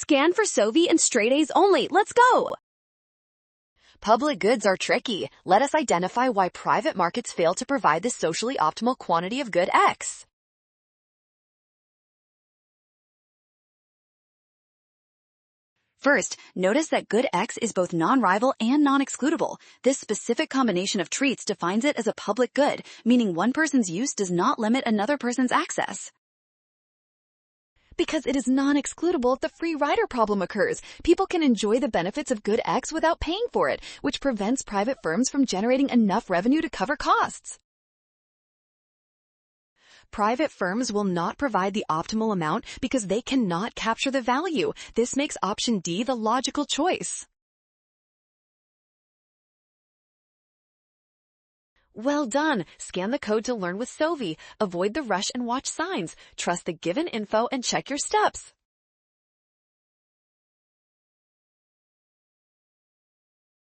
Scan for Sovi and straight A's only. Let's go! Public goods are tricky. Let us identify why private markets fail to provide the socially optimal quantity of good X. First, notice that good X is both non-rival and non-excludable. This specific combination of treats defines it as a public good, meaning one person's use does not limit another person's access. Because it is non-excludable, the free rider problem occurs. People can enjoy the benefits of good X without paying for it, which prevents private firms from generating enough revenue to cover costs. Private firms will not provide the optimal amount because they cannot capture the value. This makes option D the logical choice. Well done! Scan the code to learn with Sovi. Avoid the rush and watch signs. Trust the given info and check your steps.